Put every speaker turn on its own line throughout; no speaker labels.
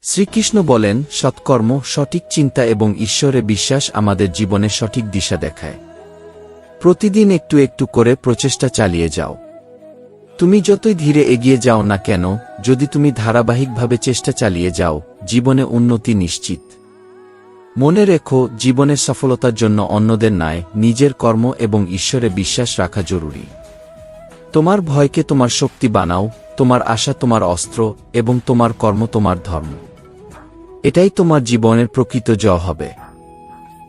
শ্রীকৃষ্ণ বলেন, সৎকর্ম, সঠিক চিন্তা এবং ঈশ্বরে বিশ্বাস আমাদের জীবনে সঠিক দিশা দেখায়। প্রতিদিন একটু একটু করে প্রচেষ্টা চালিয়ে যাও। তুমি যতই ধীরে এগিয়ে যাও না কেন, যদি তুমি ধারাবাহিকভাবে চেষ্টা চালিয়ে যাও, জীবনে উন্নতি নিশ্চিত। মনে রেখো, জীবনের সফলতার জন্য অন্যদের নয়, নিজের কর্ম এবং ঈশ্বরে বিশ্বাস রাখা জরুরি। তোমার ভয়কে তোমার শক্তি বানাও, তোমার আশা তোমার অস্ত্র, এবং তোমার কর্ম তোমার ধর্ম। এটাই তোমার জীবনের প্রকৃত জয় হবে।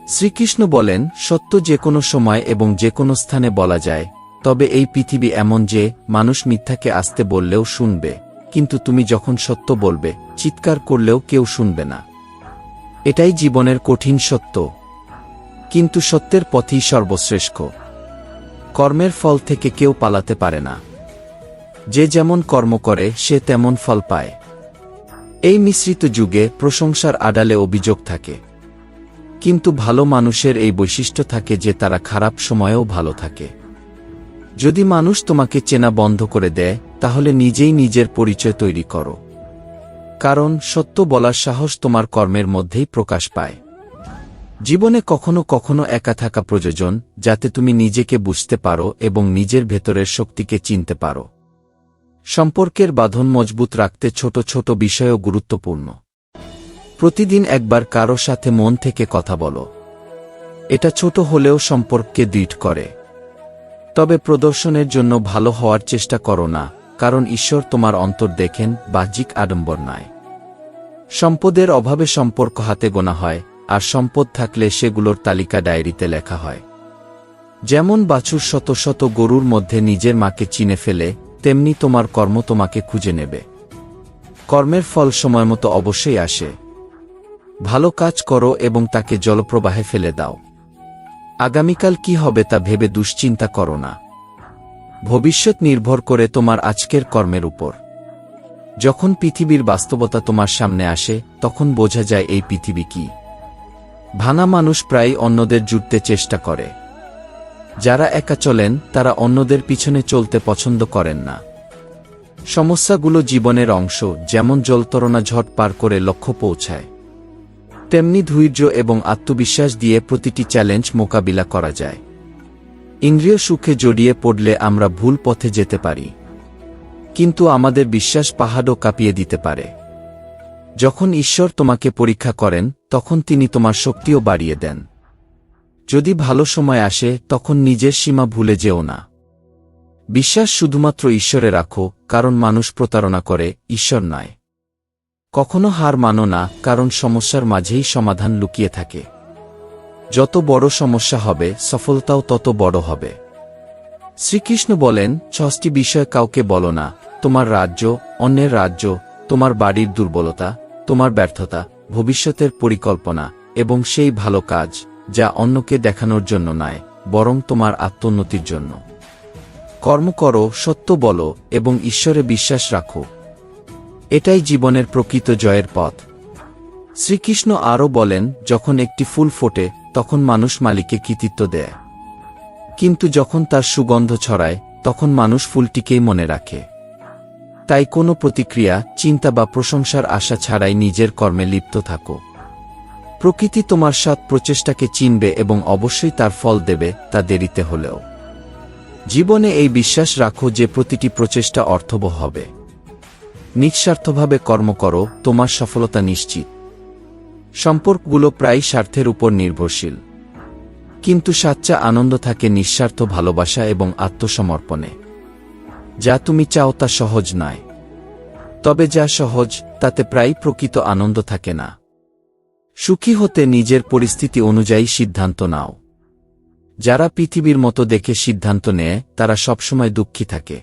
শ্রীকৃষ্ণ বলেন, সত্য যে কোনো সময় এবং যে কোনো স্থানে বলা যায়, তবে এই পৃথিবী এমন যে মানুষ মিথ্যাকে আসতে বললেও শুনবে, কিন্তু তুমি যখন সত্য বলবে, চিৎকার করলেও কেউ শুনবে না। এটাই জীবনের কঠিন সত্য, কিন্তু সত্যের পথই সর্বশ্রেষ্ঠ। কর্মের ফল থেকে কেউ পালাতে পারে না। যে যেমন কর্ম করে সে তেমন ফল পায়। এই মিশ্রিত যুগে প্রশংসার আড়ালে অভিযোগ থাকে, কিন্তু ভালো মানুষের এই বৈশিষ্ট্য থাকে যে তারা খারাপ সময়েও ভালো থাকে। যদি মানুষ তোমাকে চেনা বন্ধ করে দেয়, তাহলে নিজেই নিজের পরিচয় তৈরি করো, কারণ সত্য বলার সাহস তোমার কর্মের মধ্যেই প্রকাশ পায়। জীবনে কখনো কখনো একা থাকা প্রয়োজন, যাতে তুমি নিজেকে বুঝতে পারো এবং নিজের ভেতরের শক্তিকে চিনতে পারো। সম্পর্কের বাঁধন মজবুত রাখতে ছোট ছোট বিষয়ও গুরুত্বপূর্ণ। প্রতিদিন একবার কারো সাথে মন থেকে কথা বলো। এটা ছোট হলেও সম্পর্ককে দৃঢ় করে। তবে প্রদর্শনের জন্য ভালো হওয়ার চেষ্টা করো না, কারণ ঈশ্বর তোমার অন্তর দেখেন, বাহ্যিক আডম্বর নয়। সম্পদের অভাবে সম্পর্ক হাতে গোনা হয়, আর সম্পদ থাকলে সেগুলোর তালিকা ডায়েরিতে লেখা হয়। যেমন বাছুর শত শত গরুর মধ্যে নিজের মাকে চিনে ফেলে, তেমনি তোমার কর্ম তোমাকে খুঁজে নেবে। কর্মের ফল সময়মতো অবশ্যই আসে। ভালো কাজ করো এবং তাকে জলপ্রবাহে ফেলে দাও। আগামীকাল কি হবে তা ভেবে দুশ্চিন্তা করো না। ভবিষ্যৎ নির্ভর করে তোমার আজকের কর্মের উপর। যখন পৃথিবীর বাস্তবতা তোমার সামনে আসে, তখন বোঝা যায় এই পৃথিবী কি। ভাঙা মানুষ প্রায়ই অন্যদের জুড়তে চেষ্টা করে। যারা একা চলেন, তারা অন্যদের পিছনে চলতে পছন্দ করেন না। সমস্যাগুলো জীবনের অংশ, যেমন জলতরণা ঝড় পার করে লক্ষ্য পৌঁছায়, তেমনি ধৈর্য এবং আত্মবিশ্বাস দিয়ে প্রতিটি চ্যালেঞ্জ মোকাবিলা করা যায়। ইন্দ্রিয় সুখে জড়িয়ে পড়লে আমরা ভুল পথে যেতে পারি, কিন্তু আমাদের বিশ্বাস পাহাড়ও কাঁপিয়ে দিতে পারে। যখন ঈশ্বর তোমাকে পরীক্ষা করেন, তখন তিনি তোমার শক্তিও বাড়িয়ে দেন। যদি ভালো সময় আসে, তখন নিজের সীমা ভুলে যেও না। বিশ্বাস শুধুমাত্র ঈশ্বরে রাখো, কারণ মানুষ প্রতারণা করে, ঈশ্বর নয়। কখনো হার মানো না, কারণ সমস্যার মাঝেই সমাধান লুকিয়ে থাকে। যত বড় সমস্যা হবে, সফলতাও তত বড় হবে। শ্রীকৃষ্ণ বলেন, 6টি বিষয় কাউকে বলো না: তোমার রাজ্য, অন্যের রাজ্য, তোমার বাড়ির দুর্বলতা, তোমার ব্যর্থতা, ভবিষ্যতের পরিকল্পনা, এবং সেই ভালো কাজ যা অন্যকে দেখানোর জন্য নয়, বরং তোমার আত্মোন্নতির জন্য। কর্ম করো, সত্য বলো, এবং ঈশ্বরে বিশ্বাস রাখো। এটাই জীবনের প্রকৃত জয়ের পথ। শ্রীকৃষ্ণ আরও বলেন, যখন একটি ফুল ফোটে, তখন মানুষ মালিককে কৃতিত্ব দেয়, কিন্তু যখন তার সুগন্ধ ছড়ায়, তখন মানুষ ফুলটিকেই মনে রাখে। তাই কোনো প্রতিক্রিয়া, চিন্তা বা প্রশংসার আশা ছাড়াই নিজের কর্মে লিপ্ত থাকো। প্রকৃতি তোমার সৎ প্রচেষ্টাকে চিনবে এবং অবশ্যই তার ফল দেবে, তা দেরিতে হলেও। জীবনে এই বিশ্বাস রাখো যে প্রতিটি প্রচেষ্টা অর্থবহ হবে। নিঃস্বার্থভাবে কর্ম করো, তোমার সফলতা নিশ্চিত। সম্পর্কগুলো প্রায় স্বার্থের উপর নির্ভরশীল, কিন্তু সাচ্চা আনন্দ থাকে নিঃস্বার্থ ভালোবাসা এবং আত্মসমর্পণে। যা তুমি চাও তা সহজ নয়, তবে যা সহজ, তাতে প্রায় প্রকৃত আনন্দ থাকে না। সুখী হতে নিজের পরিস্থিতি অনুযায়ী সিদ্ধান্ত নাও। যারা পৃথিবীর মতো দেখে সিদ্ধান্ত নেয়, তারা সবসময় দুঃখী থাকে।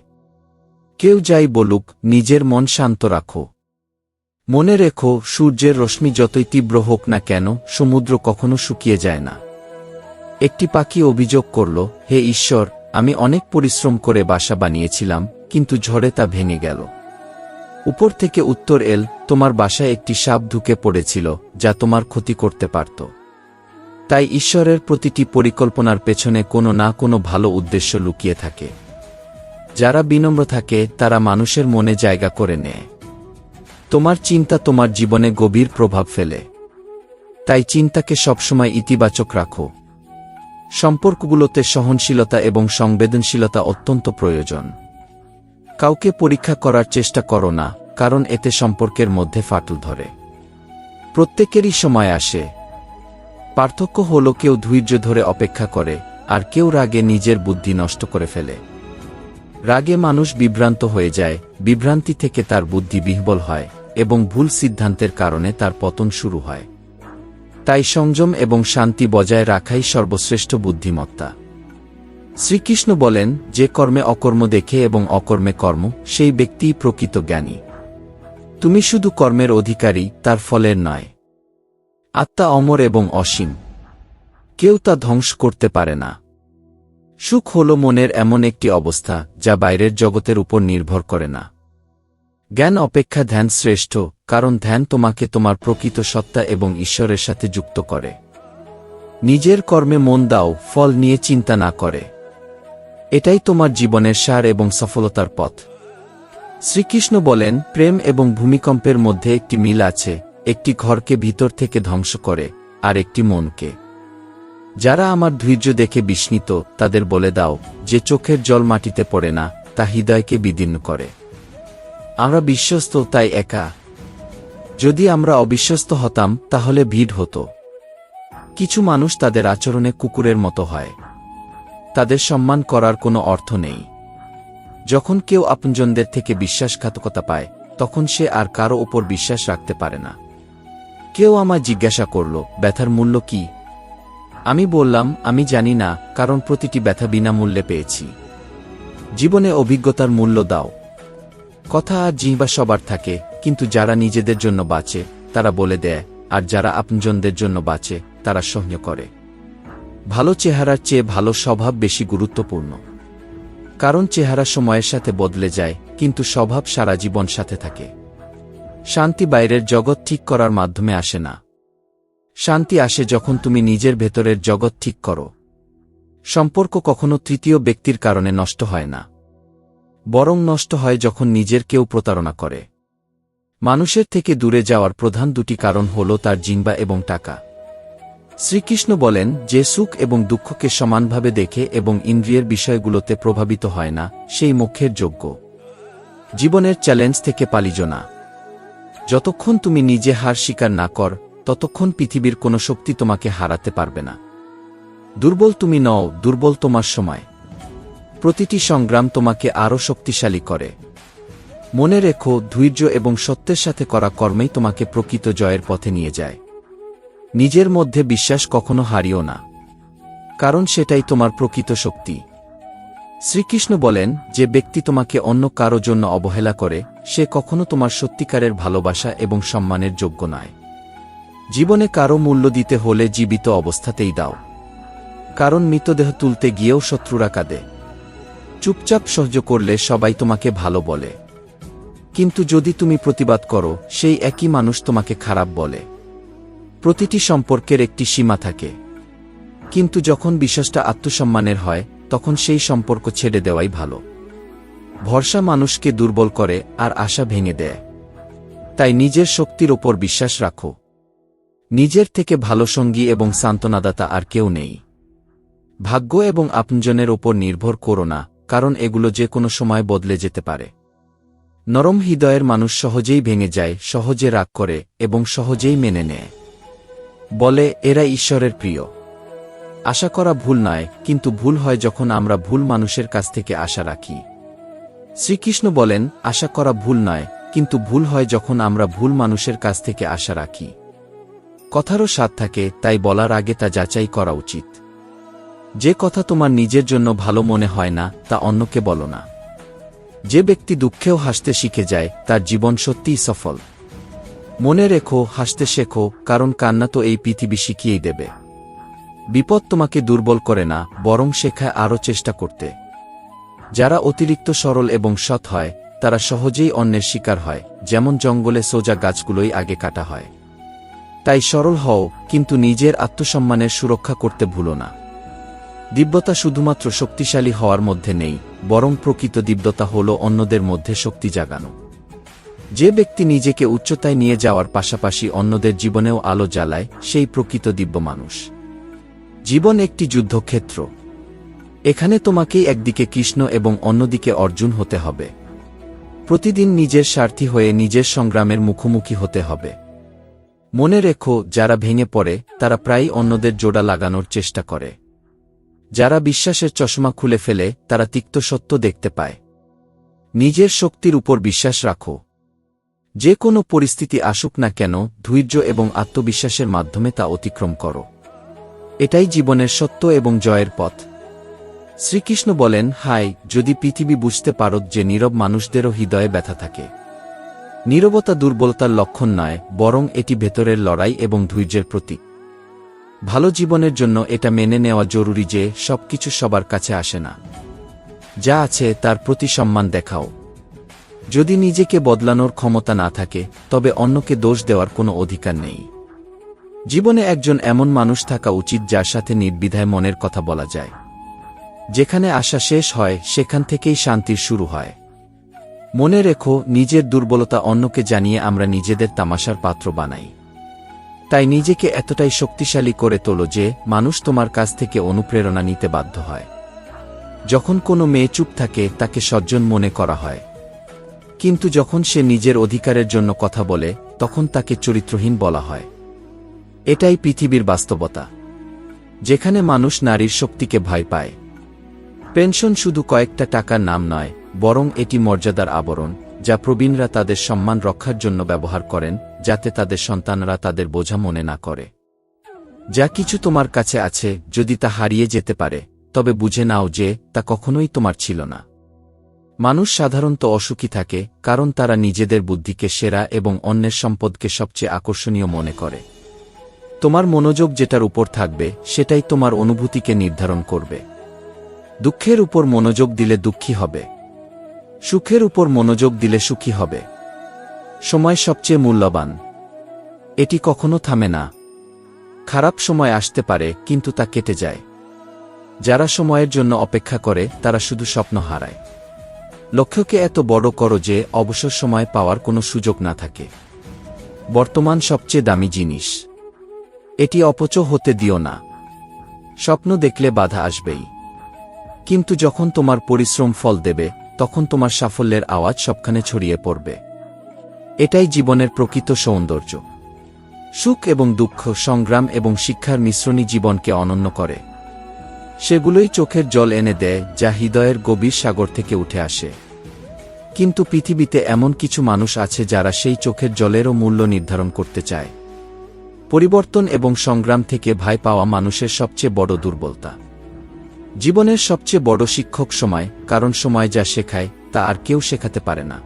কেউ যাই বলুক, নিজের মন শান্ত রাখো। মনে রেখো, সূর্যের রশ্মি যতই তীব্র হোক না কেন, সমুদ্র কখনো শুকিয়ে যায় না। একটি পাখি অভিযোগ করল, হে ঈশ্বর, আমি অনেক পরিশ্রম করে বাসা বানিয়েছিলাম, কিন্তু ঝড়ে তা ভেঙে গেল। উপর থেকে উত্তর এল, তোমার বাসায় একটি সাপ ঢুকে পড়েছিল, যা তোমার ক্ষতি করতে পারত। তাই ঈশ্বরের প্রতিটি পরিকল্পনার পেছনে কোনো না কোনো ভালো উদ্দেশ্য লুকিয়ে থাকে। যারা বিনম্র থাকে, তারা মানুষের মনে জায়গা করে নেয়। তোমার চিন্তা তোমার জীবনে গভীর প্রভাব ফেলে। তাই চিন্তাকে সবসময় ইতিবাচক রাখো। সম্পর্কগুলোতে সহনশীলতা এবং সংবেদনশীলতা অত্যন্ত প্রয়োজন। কাউকে পরীক্ষা করার চেষ্টা করো না, কারণ এতে সম্পর্কের মধ্যে ফাটল ধরে। প্রত্যেকেরই সময় আসে। পার্থক্য হল কেউ ধৈর্য ধরে অপেক্ষা করে, আর কেউ রাগে নিজের বুদ্ধি নষ্ট করে ফেলে। রাগে মানুষ বিভ্রান্ত হয়ে যায়, বিভ্রান্তি থেকে তার বুদ্ধি বিহ্বল হয়, এবং ভুল সিদ্ধান্তের কারণে তার পতন শুরু হয়। তাই সংযম এবং শান্তি বজায় রাখাই সর্বশ্রেষ্ঠ বুদ্ধিমত্তা। শ্রীকৃষ্ণ বলেন, যে কর্মে অকর্ম দেখে এবং অকর্মে কর্ম, সেই ব্যক্তিই প্রকৃত জ্ঞানী। তুমি শুধু কর্মের অধিকারী, তার ফলের নয়। আত্মা অমর এবং অসীম। কেউ তা ধ্বংস করতে পারে না। সুখ হল মনের এমন একটি অবস্থা যা বাইরের জগতের উপর নির্ভর করে না। জ্ঞান অপেক্ষা ধ্যান শ্রেষ্ঠ, কারণ ধ্যান তোমাকে তোমার প্রকৃত সত্তা এবং ঈশ্বরের সাথে যুক্ত করে। নিজের কর্মে মন দাও, ফল নিয়ে চিন্তা না করে। এটাই তোমার জীবনের সার এবং সফলতার পথ। শ্রীকৃষ্ণ বলেন, প্রেম এবং ভূমিকম্পের মধ্যে একটি মিল আছে, একটি ঘরকে ভিতর থেকে ধ্বংস করে, আর একটি মনকে। যারা আমার ধৈর্য দেখে বিস্মিত, তাদের বলে দাও, যে চোখের জল মাটিতে পড়ে না, তা হৃদয়কে বিদীর্ণ করে। আমরা বিশ্বস্ত, তাই একা। যদি আমরা অবিশ্বস্ত হতাম, তাহলে ভিড় হতো। কিছু মানুষ তাদের আচরণে কুকুরের মতো হয়। তাদের সম্মান করার কোনো অর্থ নেই। যখন কেউ আপনজনদের থেকে বিশ্বাসঘাতকতা পায়, তখন সে আর কারো ওপর বিশ্বাস রাখতে পারে না। কেউ আমায় জিজ্ঞাসা করল, ব্যথার মূল্য কি? আমি বললাম, আমি জানি না, কারণ প্রতিটি ব্যথা বিনামূল্যে পেয়েছি। জীবনে অভিজ্ঞতার মূল্য দাও। কথা আর জিহ্বা সবার থাকে, কিন্তু যারা নিজেদের জন্য বাঁচে, তারা বলে দেয়, আর যারা আপনজনদের জন্য বাঁচে, তারা সহ্য করে। ভালো চেহারার চেয়ে ভালো স্বভাব বেশি গুরুত্বপূর্ণ। কারণ চেহারা সময়ের সাথে বদলে যায়, কিন্তু স্বভাব সারা জীবন সাথে থাকে। শান্তি বাইরের জগৎ ঠিক করার মাধ্যমে আসে না। শান্তি আসে যখন তুমি নিজের ভেতরের জগৎ ঠিক করো। সম্পর্ক কখনো তৃতীয় ব্যক্তির কারণে নষ্ট হয় না, বরং নষ্ট হয় যখন নিজের কেউ প্রতারণা করে। মানুষের থেকে দূরে যাওয়ার প্রধান দুটি কারণ হল তার জিহ্বা এবং টাকা। শ্রীকৃষ্ণ বলেন, যে সুখ এবং দুঃখকে সমানভাবে দেখে এবং ইন্দ্রিয়ের বিষয়গুলোতে প্রভাবিত হয় না, সেই মোক্ষের যোগ্য। জীবনের চ্যালেঞ্জ থেকে পালিও না। যতক্ষণ তুমি নিজে হার স্বীকার না কর, ততক্ষণ পৃথিবীর কোনো শক্তি তোমাকে হারাতে পারবে না। দুর্বল তুমি নও, দুর্বল তোমার সময়। প্রতিটি সংগ্রাম তোমাকে আরও শক্তিশালী করে। মনে রেখো, ধৈর্য এবং সত্যের সাথে করা কর্মেই তোমাকে প্রকৃত জয়ের পথে নিয়ে যায়। নিজের মধ্যে বিশ্বাস কখনো হারিও না, কারণ সেটাই তোমার প্রকৃত শক্তি। শ্রীকৃষ্ণ বলেন, যে ব্যক্তি তোমাকে অন্য কারো জন্য অবহেলা করে, সে কখনো তোমার সত্যিকারের ভালোবাসা এবং সম্মানের যোগ্য নয়। জীবনে কারো মূল্য দিতে হলে জীবিত অবস্থাতেই দাও, কারণ মৃতদেহ তুলতে গিয়েও শত্রুরা কাঁদে। চুপচাপ সহ্য করলে সবাই তোমাকে ভালো বলে, কিন্তু যদি তুমি প্রতিবাদ করো, সেই একই মানুষ তোমাকে খারাপ বলে। প্রতিটি সম্পর্কের একটি সীমা থাকে, কিন্তু যখন বিশ্বাসটা আত্মসম্মানের হয়, তখন সেই সম্পর্ক ছেড়ে দেওয়াই ভালো। ভরসা মানুষকে দুর্বল করে আর আশা ভেঙে দেয়। তাই নিজের শক্তির ওপর বিশ্বাস রাখো। নিজের থেকে ভালো সঙ্গী এবং সান্ত্বনাদাতা আর কেউ নেই। ভাগ্য এবং আপনজনের ওপর নির্ভর করো না, কারণ এগুলো যে কোনো সময় বদলে যেতে পারে। নরম হৃদয়ের মানুষ সহজেই ভেঙে যায়, সহজে রাগ করে এবং সহজেই মেনে নেয়। বলে, এরা ঈশ্বরের প্রিয়। আশা করা ভুল নয়, কিন্তু ভুল হয় যখন আমরা ভুল মানুষের কাছ থেকে আশা রাখি। শ্রীকৃষ্ণ বলেন, আশা করা ভুল নয়, কিন্তু ভুল হয় যখন আমরা ভুল মানুষের কাছ থেকে আশা রাখি। কথারও স্বাদ থাকে, তাই বলার আগে তা যাচাই করা উচিত। যে কথা তোমার নিজের জন্য ভালো মনে হয় না, তা অন্যকে বলো না। যে ব্যক্তি দুঃখেও হাসতে শিখে যায়, তার জীবন সত্যিই সফল। মনে রেখো, হাসতে শেখো, কারণ কান্না তো এই পৃথিবী শিখিয়েই দেবে। বিপদ তোমাকে দুর্বল করে না, বরং শেখায় আরও চেষ্টা করতে। যারা অতিরিক্ত সরল এবং সৎ হয়, তারা সহজেই অন্যের শিকার হয়, যেমন জঙ্গলে সোজা গাছগুলোই আগে কাটা হয়। তাই সরল হও, কিন্তু নিজের আত্মসম্মানের সুরক্ষা করতে ভুলো না। দিব্যতা শুধুমাত্র শক্তিশালী হওয়ার মধ্যে নেই, বরং প্রকৃত দিব্যতা হল অন্যদের মধ্যে শক্তি জাগানো। যে ব্যক্তি নিজেকে উচ্চতায় নিয়ে যাওয়ার পাশাপাশি অন্যদের জীবনেও আলো জ্বালায় সেই প্রকৃত দিব্য মানুষ। জীবন একটি যুদ্ধক্ষেত্র। এখানে তোমাকেই একদিকে কৃষ্ণ এবং অন্যদিকে অর্জুন হতে হবে। প্রতিদিন নিজের স্বার্থী হয়ে নিজের সংগ্রামের মুখোমুখি হতে হবে। মনে রেখো, যারা ভেঙে পড়ে তারা প্রায়ই অন্যদের জোড়া লাগানোর চেষ্টা করে। যারা বিশ্বাসের চশমা খুলে ফেলে তারা তিক্ত সত্য দেখতে পায়। নিজের শক্তির উপর বিশ্বাস রাখো। যে কোনো পরিস্থিতি আসুক না কেন, ধৈর্য এবং আত্মবিশ্বাসের মাধ্যমে তা অতিক্রম করো। এটাই জীবনের সত্য এবং জয়ের পথ। শ্রীকৃষ্ণ বলেন, হাই, যদি পৃথিবী বুঝতে পারো যে নীরব মানুষদেরও হৃদয়ে ব্যথা থাকে। নীরবতা দুর্বলতার লক্ষণ নয়, বরং এটি ভেতরের লড়াই এবং ধৈর্যের প্রতীক। ভালো জীবনের জন্য এটা মেনে নেওয়া জরুরি যে সবকিছু সবার কাছে আসে না। যা আছে তার প্রতি সম্মান দেখাও। যদি নিজেকে বদলানোর ক্ষমতা না থাকে তবে অন্যকে দোষ দেওয়ার কোনো অধিকার নেই। জীবনে একজন এমন মানুষ থাকা উচিত যার সাথে নির্দ্বিধায় মনের কথা বলা যায়। যেখানে আশা শেষ হয় সেখান থেকেই শান্তির শুরু হয়। মনে রেখো, নিজের দুর্বলতা অন্যকে জানিয়ে আমরা নিজেদের তামাশার পাত্র বানাই। তাই নিজেকে এতটাই শক্তিশালী করে তোলো যে মানুষ তোমার কাছ থেকে অনুপ্রেরণা নিতে বাধ্য হয়। যখন কোনো মেয়ে চুপ থাকে তাকে সজ্জন মনে করা হয়, কিন্তু যখন সে নিজের অধিকারের জন্য কথা বলে তখন তাকে চরিত্রহীন বলা হয়। এটাই পৃথিবীর বাস্তবতা, যেখানে মানুষ নারীর শক্তিকে ভয় পায়। পেনশন শুধু কয়েকটা টাকার নাম নয়, বরং এটি মর্যাদার আবরণ যা প্রবীণরা তাদের সম্মান রক্ষার জন্য ব্যবহার করেন, যাতে তাদের সন্তানরা তাদের বোঝা মনে না করে। যা কিছু তোমার কাছে আছে, যদি তা হারিয়ে যেতে পারে তবে বুঝে নাও যে তা কখনোই তোমার ছিল না। মানুষ সাধারণত অসুখী থাকে কারণ তারা নিজেদের বুদ্ধিকে সেরা এবং অন্যের সম্পদকে সবচেয়ে আকর্ষণীয় মনে করে। তোমার মনোযোগ যেটার উপর থাকবে সেটাই তোমার অনুভূতিকে নির্ধারণ করবে। দুঃখের উপর মনোযোগ দিলে দুঃখী হবে, সুখের উপর মনোযোগ দিলে সুখী হবে। সময় সবচেয়ে মূল্যবান, এটি কখনো থামে না। খারাপ সময় আসতে পারে কিন্তু তা কেটে যায়। যারা সময়ের জন্য অপেক্ষা করে তারা শুধু স্বপ্ন হারায়। লক্ষ্যকে এত বড় করো যে অবসর সময় পাওয়ার কোনো সুযোগ না থাকে। বর্তমান সবচেয়ে দামি জিনিস, এটি অপচয় হতে দিও না। স্বপ্ন দেখলে বাধা আসবেই, কিন্তু যখন তোমার পরিশ্রম ফল দেবে তখন তোমার সাফল্যের আওয়াজ সবখানে ছড়িয়ে পড়বে। এটাই জীবনের প্রকৃত সৌন্দর্য। সুখ এবং দুঃখ, সংগ্রাম এবং শিক্ষার মিশ্রণই জীবনকে অনন্য করে। সেগুলোই চোখের জল এনে দেয় যা হৃদয়ের গভীর সাগর থেকে উঠে আসে। কিন্তু পৃথিবীতে এমন কিছু মানুষ আছে যারা সেই চোখের জলেরও মূল্য নির্ধারণ করতে চায়। পরিবর্তন এবং সংগ্রাম থেকে ভয় পাওয়া মানুষের সবচেয়ে বড় দুর্বলতা। জীবনের সবচেয়ে বড় শিক্ষক সময়, কারণ সময় যা শেখায় তা আর কেউ শেখাতে পারে না।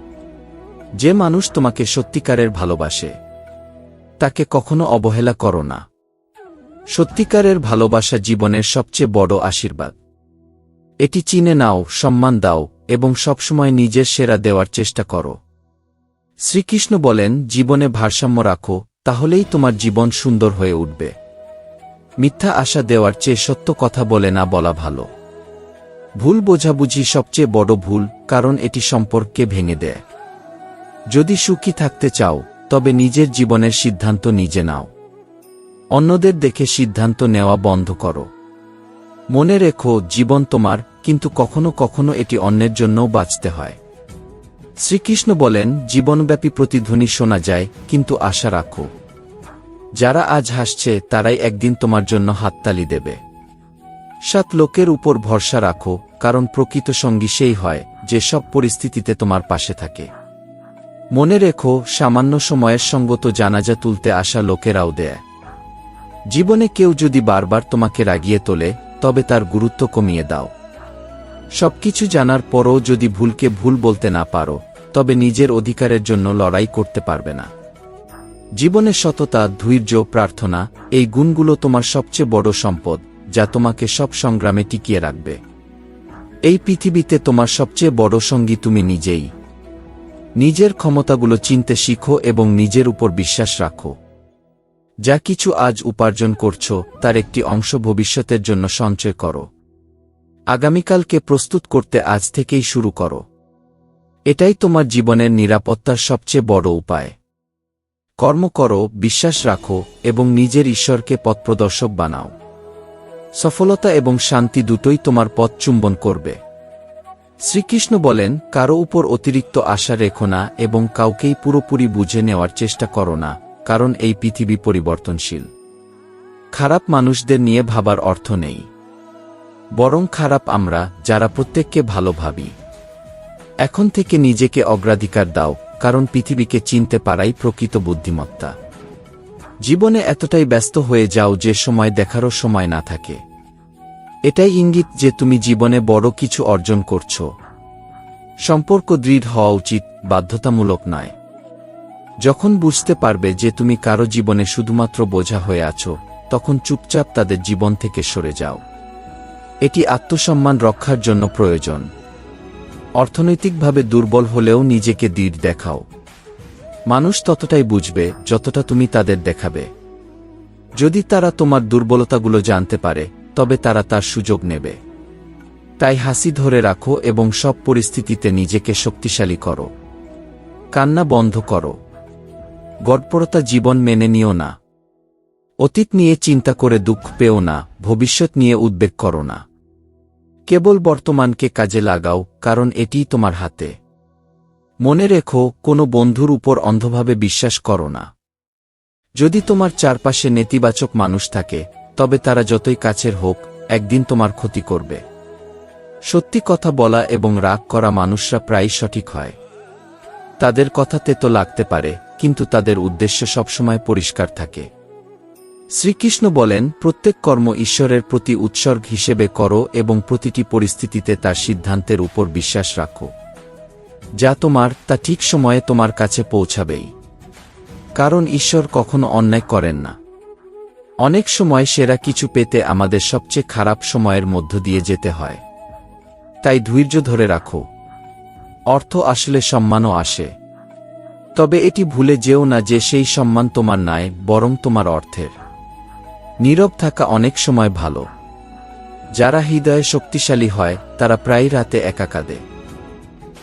যে মানুষ তোমাকে সত্যিকারের ভালোবাসে তাকে কখনো অবহেলা করো না। সত্যিকারের ভালোবাসা জীবনের সবচেয়ে বড় আশীর্বাদ। এটি চিনে নাও, সম্মান দাও এবং সবসময় নিজের সেরা দেওয়ার চেষ্টা করো। শ্রীকৃষ্ণ বলেন, জীবনে ভারসাম্য রাখো, তাহলেই তোমার জীবন সুন্দর হয়ে উঠবে। মিথ্যা আশা দেওয়ার চেয়ে সত্য কথা বলে না বলা ভালো। ভুল বোঝাবুঝি সবচেয়ে বড় ভুল, কারণ এটি সম্পর্ককে ভেঙে দেয়। যদি সুখী থাকতে চাও তবে নিজের জীবনের সিদ্ধান্ত নিজে নাও। অন্যদের দেখে সিদ্ধান্ত নেওয়া বন্ধ করো। মনে রেখো, জীবন তোমার, কিন্তু কখনো কখনো এটি অন্যের জন্যও বাঁচতে হয়। শ্রীকৃষ্ণ বলেন, জীবনব্যাপী প্রতিধ্বনি শোনা যায়, কিন্তু আশা রাখো। যারা আজ হাসছে তারাই একদিন তোমার জন্য হাততালি দেবে। 7 লোকের উপর ভরসা রাখো, কারণ প্রকৃত সঙ্গী সেই হয় যে সব পরিস্থিতিতে তোমার পাশে থাকে। মনে রেখো, সামান্য সময়ের সঙ্গত জানাজা তুলতে আসা লোকেরাও দেয়। জীবনে কেউ যদি বারবার তোমাকে রাগিয়ে তোলে তবে তার গুরুত্ব কমিয়ে দাও। সবকিছু জানার পরও যদি ভুলকে ভুল বলতে না পারো তবে নিজের অধিকারের জন্য লড়াই করতে পারবে না। জীবনে সততা, ধৈর্য, প্রার্থনা, এই গুণগুলো তোমার সবচেয়ে বড় সম্পদ, যা তোমাকে সব সংগ্রামে টিকিয়ে রাখবে। এই পৃথিবীতে তোমার সবচেয়ে বড় সঙ্গী তুমি নিজেই। নিজের ক্ষমতাগুলো চিনতে শিখো এবং নিজের উপর বিশ্বাস রাখো। যা কিছু আজ উপার্জন করছো তার একটি অংশ ভবিষ্যতের জন্য সঞ্চয় করো। আগামীকালকে প্রস্তুত করতে আজ থেকেই শুরু করো। এটাই তোমার জীবনের নিরাপত্তার সবচেয়ে বড় উপায়। কর্ম করো, বিশ্বাস রাখো এবং নিজের ঈশ্বরকে পথপ্রদর্শক বানাও। সফলতা এবং শান্তি দুটোই তোমার পথ চুম্বন করবে। শ্রীকৃষ্ণ বলেন, কারো উপর অতিরিক্ত আশা রেখো না এবং কাউকেই পুরোপুরি বুঝে নেওয়ার চেষ্টা করো না, কারণ এই পৃথিবী পরিবর্তনশীল। খারাপ মানুষদের নিয়ে ভাবার অর্থ নেই, বরং খারাপ আমরা, যারা প্রত্যেককে ভালো ভাবি। এখন থেকে নিজেকে অগ্রাধিকার দাও, কারণ পৃথিবীকে চিনতে পারাই প্রকৃত বুদ্ধিমত্তা। জীবনে এতটাই ব্যস্ত হয়ে যাও যে সময় দেখারও সময় না থাকে। এটাই ইঙ্গিত যে তুমি জীবনে বড় কিছু অর্জন করছ। সম্পর্ক দৃঢ় হওয়া উচিত, বাধ্যতামূলক নয়। যখন বুঝতে পারবে যে তুমি কারো জীবনে শুধুমাত্র বোঝা হয়ে আছো, তখন চুপচাপ তাদের জীবন থেকে সরে যাও। এটি আত্মসম্মান রক্ষার জন্য প্রয়োজন। অর্থনৈতিকভাবে দুর্বল হলেও নিজেকে দৃঢ় দেখাও। মানুষ ততটাই বুঝবে যতটা তুমি তাদের দেখাবে। যদি তারা তোমার দুর্বলতাগুলো জানতে পারে, তবে তারা তার সুযোগ নেবে। তাই হাসি ধরে রাখো এবং সব পরিস্থিতিতে নিজেকে শক্তিশালী করো। কান্না বন্ধ করো। গড়পড়তা জীবন মেনে নিও না। অতীত নিয়ে চিন্তা করে দুঃখ পেও না, ভবিষ্যৎ নিয়ে উদ্বেগ করো না। কেবল বর্তমানকে কাজে লাগাও, কারণ এটিই তোমার হাতে। মনে রেখো, কোনো বন্ধুর উপর অন্ধভাবে বিশ্বাস করো না। যদি তোমার চারপাশে নেতিবাচক মানুষ থাকে, তবে তারা যতই কাছের হোক, একদিন তোমার ক্ষতি করবে। সত্যি কথা বলা এবং রাগ করা মানুষরা প্রায়ই সঠিক হয়। তাদের কথা তেতো লাগতে পারে, কিন্তু তাদের উদ্দেশ্য সবসময় পরিষ্কার থাকে। শ্রীকৃষ্ণ বলেন, প্রত্যেক কর্ম ঈশ্বরের প্রতি উৎসর্গ হিসেবে করো এবং প্রতিটি পরিস্থিতিতে তার সিদ্ধান্তের উপর বিশ্বাস রাখো। যা তোমার, তা ঠিক সময়ে তোমার কাছে পৌঁছাবেই। কারণ ঈশ্বর কখনো অন্যায় করেন না। অনেক সময় সেরা কিছু পেতে আমাদের সবচেয়ে খারাপ সময়ের মধ্য দিয়ে যেতে হয়। তাই ধৈর্য ধরে রাখো। অর্থ আসলে সম্মানও আসে, তবে এটি ভুলে যেও না যে সেই সম্মান তোমার নয়, বরং তোমার অর্থের। নীরব থাকা অনেক সময় ভালো। যারা হৃদয়ে শক্তিশালী হয়, তারা প্রায় রাতে একা কাঁদে।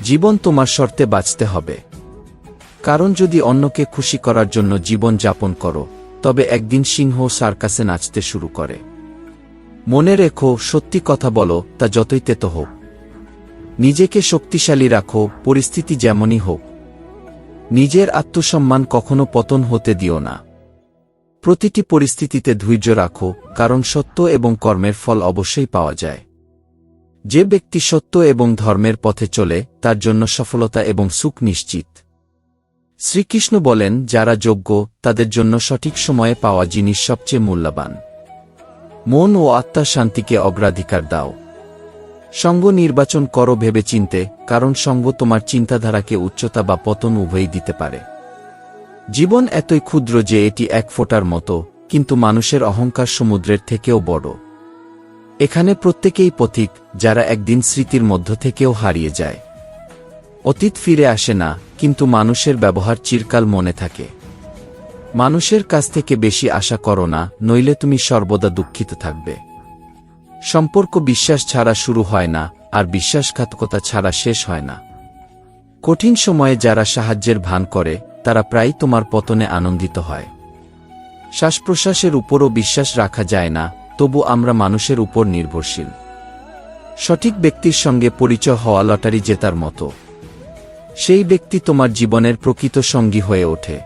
জীবন তোমার শর্তে বাঁচতে হবে। কারণ যদি অন্যকে খুশি করার জন্য জীবন যাপন করো, তবে একদিন সিংহ সার্কাসে নাচতে শুরু করে। মনে রেখো, সত্যি কথা বলো, তা যতই তেতো হোক। নিজেকে শক্তিশালী রাখো, পরিস্থিতি যেমনই হোক। নিজের আত্মসম্মান কখনো পতন হতে দিও না। প্রতিটি পরিস্থিতিতে ধৈর্য রাখো, কারণ সত্য এবং কর্মের ফল অবশ্যই পাওয়া যায়। যে ব্যক্তি সত্য এবং ধর্মের পথে চলে, তার জন্য সফলতা এবং সুখ নিশ্চিত। শ্রীকৃষ্ণ বলেন, যারা যোগ্য, তাদের জন্য সঠিক সময়ে পাওয়া জিনিস সবচেয়ে মূল্যবান। মন ও আত্মার শান্তিকে অগ্রাধিকার দাও। সঙ্গ নির্বাচন করো ভেবেচিন্তে, কারণ সঙ্গ তোমার চিন্তাধারাকে উচ্চতা বা পতন উভয়ই দিতে পারে। জীবন এতই ক্ষুদ্র যে এটি এক ফোঁটার মতো, কিন্তু মানুষের অহংকার সমুদ্রের থেকেও বড়। এখানে প্রত্যেকেই পথিক, যারা একদিন স্মৃতির মধ্য থেকেও হারিয়ে যায়। অতীত ফিরে আসে না, কিন্তু মানুষের ব্যবহার চিরকাল মনে থাকে। মানুষের কাছ থেকে বেশি আশা করো না, নইলে তুমি সর্বদা দুঃখিত থাকবে। সম্পর্ক বিশ্বাস ছাড়া শুরু হয় না, আর বিশ্বাসঘাতকতা ছাড়া শেষ হয় না। কঠিন সময়ে যারা সাহায্যের ভান করে, তারা প্রায়ই তোমার পতনে আনন্দিত হয়। শ্বাস প্রশ্বাসের উপরও বিশ্বাস রাখা যায় না, তবু আমরা মানুষের উপর নির্ভরশীল। সঠিক ব্যক্তির সঙ্গে পরিচয় হওয়া লটারি জেতার মতো। সেই ব্যক্তি তোমার জীবনের প্রকৃত সঙ্গী হয়ে ওঠে।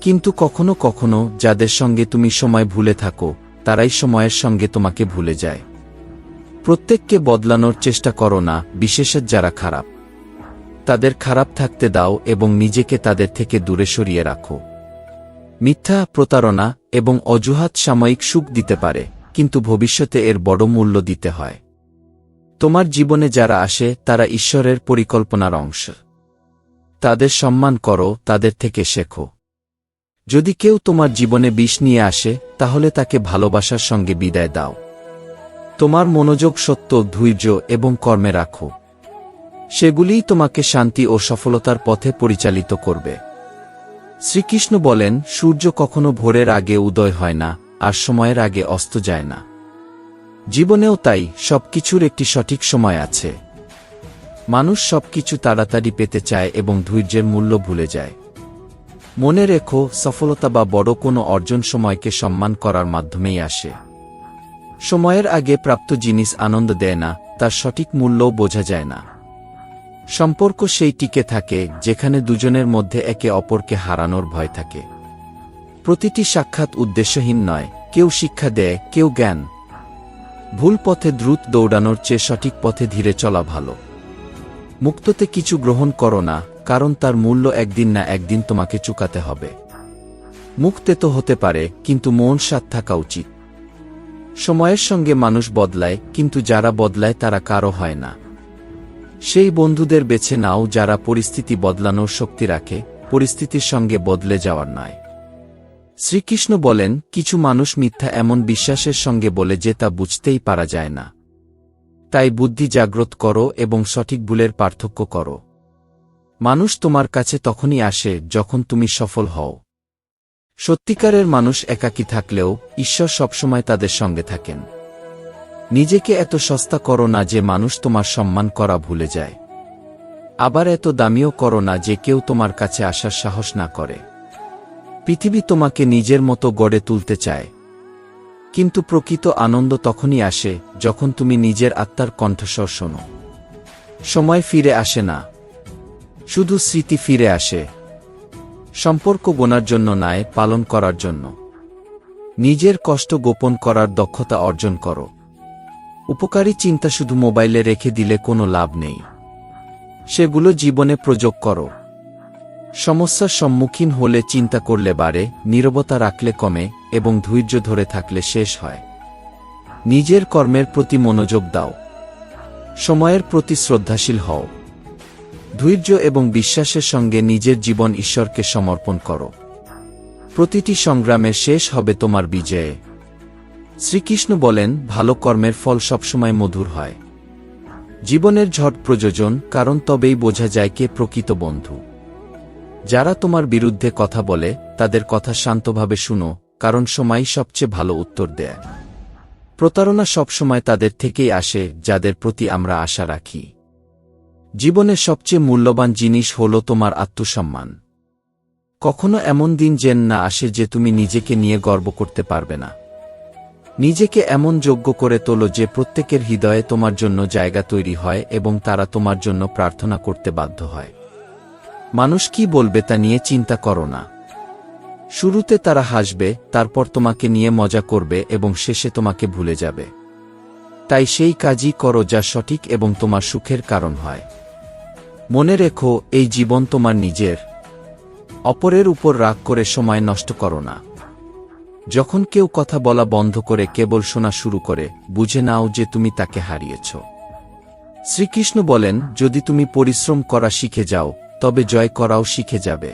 কিন্তু কখনো কখনো যাদের সঙ্গে তুমি সময় ভুলে থাকো, তারাই সময়ের সঙ্গে তোমাকে ভুলে যায়। প্রত্যেককে বদলানোর চেষ্টা করো না, বিশেষত যারা খারাপ। তাদের খারাপ থাকতে দাও এবং নিজেকে তাদের থেকে দূরে সরিয়ে রাখো। মিথ্যা, প্রতারণা এবং অজুহাত সাময়িক সুখ দিতে পারে, কিন্তু ভবিষ্যতে এর বড় মূল্য দিতে হয়। তোমার জীবনে যারা আসে, তারা ঈশ্বরের পরিকল্পনার অংশ। তাদের সম্মান করো, তাদের থেকে শেখো। যদি কেউ তোমার জীবনে বিষ নিয়ে আসে, তাহলে তাকে ভালোবাসার সঙ্গে বিদায় দাও। তোমার মনোযোগ সত্য, ধৈর্য এবং কর্মে রাখো। সেগুলিই তোমাকে শান্তি ও সফলতার পথে পরিচালিত করবে। শ্রীকৃষ্ণ বলেন, সূর্য কখনো ভোরের আগে উদয় হয় না, আর সময়ের আগে অস্ত যায় না। জীবনেও তাই, সবকিছুর একটি সঠিক সময় আছে। মানুষ সবকিছু তাড়াতাড়ি পেতে চায় এবং ধৈর্যের মূল্য ভুলে যায়। মনে রেখো, সফলতা বা বড় কোনো অর্জন সময়কে সম্মান করার মাধ্যমেই আসে। সময়ের আগে প্রাপ্ত জিনিস আনন্দ দেয় না, তার সঠিক মূল্যও বোঝা যায় না। সম্পর্ক সেই টিকে থাকে যেখানে দুজনের মধ্যে একে অপরকে হারানোর ভয় থাকে। প্রতিটি সাক্ষাৎ উদ্দেশ্যহীন নয়, কেউ শিক্ষা দেয়, কেউ জ্ঞান। ভুল পথে দ্রুত দৌড়ানোর চেয়ে সঠিক পথে ধীরে চলা ভালো। মুক্ততে কিছু গ্রহণ করো না, কারণ তার মূল্য একদিন না একদিন তোমাকে চুকাতে হবে। মুক্তে তো হতে পারে, কিন্তু মন সাথ থাকা উচিত। সময়ের সঙ্গে মানুষ বদলায়, কিন্তু যারা বদলায় তারা কারো হয় না। সেই বন্ধুদের বেছে নাও যারা পরিস্থিতি বদলানোর শক্তি রাখে, পরিস্থিতির সঙ্গে বদলে যাওয়ার নয়। শ্রীকৃষ্ণ বলেন, কিছু মানুষ মিথ্যা এমন বিশ্বাসের সঙ্গে বলে যে তা বুঝতেই পারা যায় না। তাই বুদ্ধি জাগ্রত করো এবং সঠিক ভুলের পার্থক্য করো। মানুষ তোমার কাছে তখনই আসে যখন তুমি সফল হও। সত্যিকারের মানুষ একাকী থাকলেও ঈশ্বর সবসময় তাদের সঙ্গে থাকেন। নিজেকে এত সস্তা করো না যে মানুষ তোমার সম্মান করা ভুলে যায়। আবার এত দামিও করো না যে কেউ তোমার কাছে আসার সাহস না করে। পৃথিবী তোমাকে নিজের মতো গড়ে তুলতে চায়, কিন্তু প্রকৃত আনন্দ তখনই আসে যখন তুমি নিজের আত্মার কণ্ঠস্বর শোনো। সময় ফিরে আসে না, শুধু স্মৃতি ফিরে আসে। সম্পর্ক গোনার জন্য নয়, পালন করার জন্য। নিজের কষ্ট গোপন করার দক্ষতা অর্জন করো। উপকারী চিন্তা শুধু মোবাইলে রেখে দিলে কোনো লাভ নেই, সেগুলো জীবনে প্রয়োগ করো। সমস্যার সম্মুখীন হলে চিন্তা করলে বাড়ে, নীরবতা রাখলে কমে এবং ধৈর্য ধরে থাকলে শেষ হয়। নিজের কর্মের প্রতি মনোযোগ দাও, সময়ের প্রতি শ্রদ্ধাশীল হও। ধৈর্য এবং বিশ্বাসের সঙ্গে নিজের জীবন ঈশ্বরকে সমর্পণ করো। প্রতিটি সংগ্রামের শেষ হবে তোমার বিজয়ে। শ্রীকৃষ্ণ বলেন, ভালো কর্মের ফল সবসময় মধুর হয়। জীবনের ঝড় প্রয়োজন, কারণ তবেই বোঝা যায় কে প্রকৃত বন্ধু। যারা তোমার বিরুদ্ধে কথা বলে তাদের কথা শান্তভাবে শুনো, কারণ সময়ই সবচেয়ে ভালো উত্তর দেয়। প্রতারণা সবসময় তাদের থেকেই আসে যাদের প্রতি আমরা আশা রাখি। জীবনের সবচেয়ে মূল্যবান জিনিস হল তোমার আত্মসম্মান। কখনো এমন দিন যেন না আসে যে তুমি নিজেকে নিয়ে গর্ব করতে পারবে না। নিজেকে এমন যোগ্য করে তোলো যে প্রত্যেকের হৃদয়ে তোমার জন্য জায়গা তৈরি হয় এবং তারা তোমার জন্য প্রার্থনা করতে বাধ্য হয়। মানুষ কি বলবে তা নিয়ে চিন্তা করো না। শুরুতে তারা হাসবে, তারপর তোমাকে নিয়ে মজা করবে এবং শেষে তোমাকে ভুলে যাবে। তাই সেই কাজই করো যা সঠিক এবং তোমার সুখের কারণ হয়। মনে রেখো, এই জীবন তোমার নিজের। অপরের উপর রাগ করে সময় নষ্ট করো না। যখন কেউ কথা বলা বন্ধ করে কেবল শোনা শুরু করে, বুঝে নাও যে তুমি তাকে হারিয়েছ। শ্রীকৃষ্ণ বলেন, যদি তুমি পরিশ্রম করা শিখে যাও তবে জয় করাও শিখে যাবে।